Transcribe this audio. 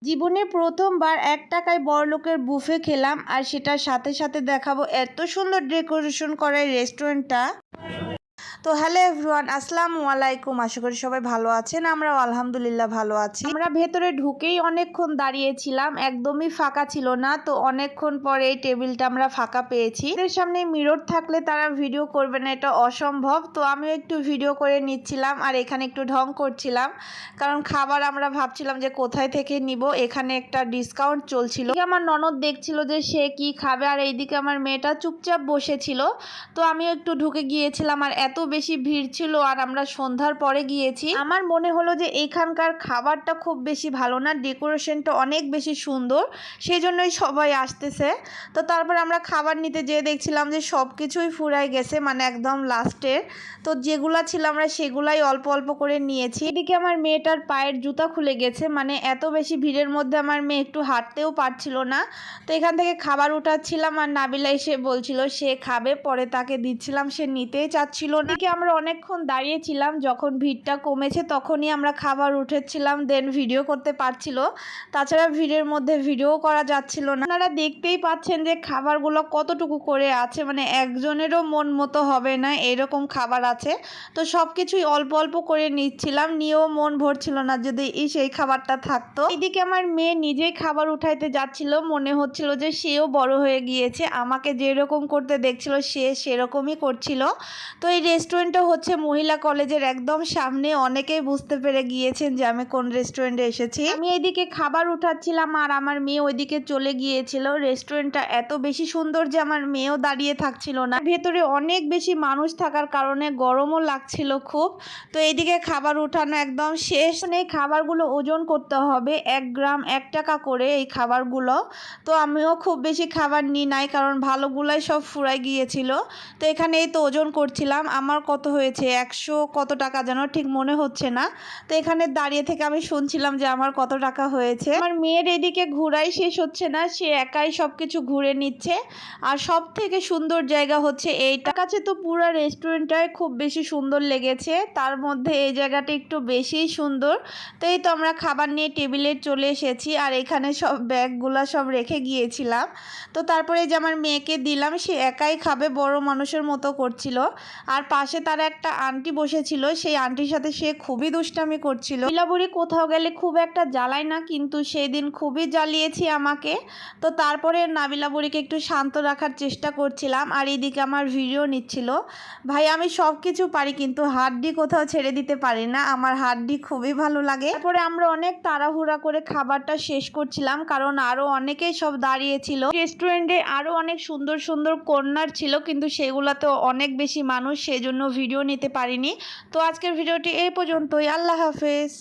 জীবনে প্রথমবার ১ টাকায় বড়লোকের বুফে খেলাম, আর সেটার সাথে সাথে দেখাবো এত সুন্দর ডেকোরেশন করা এই রেস্টুরেন্টটা। তো হ্যালো এভরিওয়ান, আসসালামু আলাইকুম। আশা করি সবাই ভালো আছেন। আমরাও আলহামদুলিল্লাহ ভালো আছি। আমরা ভেতরে ঢুকেই অনেকক্ষণ দাঁড়িয়েছিলাম, একদমই ফাঁকা ছিল না। তো অনেকক্ষণ পরে এই টেবিলটা আমরা ফাঁকা পেয়েছি। এদের সামনে মিরর থাকলে তারা ভিডিও করবে না, এটা অসম্ভব। তো আমিও একটু ভিডিও করে নিচ্ছিলাম আর এখানে একটু ঢং করছিলাম, কারণ খাবার আমরা ভাবছিলাম যে কোথায় থেকে নিব। এখানে একটা ডিসকাউন্ট চলছিল। আমার ননদ দেখছিল যে সে কি খাবে, আর এইদিকে আমার মেয়েটা চুপচাপ বসেছিল। তো আমিও একটু ঢুকে গিয়েছিলাম, আর এত বেশি ভিড় ছিল, আর আমরা সন্ধ্যার পরে গিয়েছি। আমার মনে হলো যে এইখানকার খাবারটা খুব বেশি ভালো না, ডেকোরেশনটা অনেক বেশি সুন্দর, সেই জন্যই সবাই আসতেছে। তো তারপর আমরা খাবার নিতে যেয়ে দেখছিলাম যে সব কিছুই ফুরাই গেছে, মানে একদম লাস্টের। তো যেগুলা ছিল আমরা সেগুলাই অল্প অল্প করে নিয়েছি। এদিকে আমার মেয়েটার পায়ের জুতা খুলে গেছে, মানে এত বেশি ভিড়ের মধ্যে আমার মেয়ে একটু হাঁটতেও পারছিল না। তো এখান থেকে খাবার উঠাচ্ছিলাম, আর নাবিলা এসে বলছিল সে খাবে, পরে তাকে দিচ্ছিলাম, সে নিতেই চাচ্ছিল না। আমরা অনেকক্ষণ দাঁড়িয়েছিলাম, যখন ভিড়টা কমেছে তখনই আমরা খাবার উঠেছিলাম, দেন ভিডিও করতে পারছিল। তাছাড়া ভিড়ের মধ্যে ভিডিও করা যাচ্ছিল না। আপনারা দেখতেই পাচ্ছেন যে খাবারগুলো কতটুকু করে আছে, মানে একজনেরও মন মতো হবে না এরকম খাবার আছে। তো সব কিছুই অল্প অল্প করে নিচ্ছিলাম, নিয়েও মন ভরছিল না যদি সেই খাবারটা থাকতো। এদিকে আমার মেয়ে নিজেই খাবার উঠাইতে যাচ্ছিল, মনে হচ্ছিল যে সেও বড় হয়ে গিয়েছে, আমাকে যেরকম করতে দেখছিল সে সেরকমই করছিল। তো এই রেস্টুরেন্টটা হচ্ছে মহিলা কলেজের একদম সামনে। অনেকেই বুঝতে পেরে গিয়েছেন যে আমি কোন রেস্টুরেন্টে এসেছি। আমি এইদিকে খাবার উঠাচ্ছিলাম আর আমার মেয়ে ওইদিকে চলে গিয়েছিল। রেস্টুরেন্টটা এত বেশি সুন্দর যে আমার মেয়েও দাঁড়িয়ে থাকছিল না। ভেতরে অনেক বেশি মানুষ থাকার কারণে গরমও লাগছিল খুব। তো এইদিকে খাবার উঠানো একদম শেষ। এই খাবারগুলো ওজন করতে হবে, 1 গ্রাম 1 টাকা করে এই খাবারগুলো। তো আমিও খুব বেশি খাবার নিই নাই, কারণ ভালোগুলাই সব ফুরাই গিয়েছিল। তো এখানে এই তো ওজন করছিলাম, আমার কত হয়েছে 100 কত টাকা যেন ঠিক মনে হচ্ছে না। তো এখানে দাঁড়িয়ে থেকে আমি শুনছিলাম যে আমার কত টাকা হয়েছে। আমার মেয়ের এদিকে ঘুরাই শেষ হচ্ছে না, সে একাই সবকিছু ঘুরে নিচ্ছে। আর সব থেকে সুন্দর জায়গা হচ্ছে এইটা। কাছে তো পুরো রেস্টুরেন্টটাই খুব বেশি সুন্দর লেগেছে, তার মধ্যে এই জায়গাটা একটু বেশিই সুন্দর। তো এই তো আমরা খাবার নিয়ে টেবিলে চলে এসেছি, আর এখানে সব ব্যাগগুলা সব রেখে গিয়েছিলাম। তো তারপরে যে আমার মেয়েকে দিলাম, সে একাই খাবে, বড় মানুষের মতো করছিল। আর পাশে তার একটা আন্টি বসেছিল, সেই আন্টির সাথে সে খুবই দুষ্টামি করছিল। নীলাবুড়ি কোথাও গেলে খুব একটা জ্বালায় না, কিন্তু সেই দিন খুবই জ্বালিয়েছি আমাকে। তো তারপরে নাবিলা বুড়িকে একটু শান্ত রাখার চেষ্টা করছিলাম, আর এইদিকে আমার ভিডিও নিচ্ছিল। ভাই আমি সব কিছু পারি, কিন্তু হাড্ডি কোথাও ছেড়ে দিতে পারি না, আমার হাড্ডি খুবই ভালো লাগে। তারপরে আমরা অনেক তাড়াহুড়া করে খাবারটা শেষ করছিলাম, কারণ আরো অনেকেই সব দাঁড়িয়েছিল। রেস্টুরেন্টে আরো অনেক সুন্দর সুন্দর কর্নার ছিল, কিন্তু সেগুলোতে অনেক বেশি মানুষ, সেজন্য ভিডিও নিতে পারিনি। তো আজকের ভিডিওটি এই পর্যন্তই। আল্লাহ হাফেজ।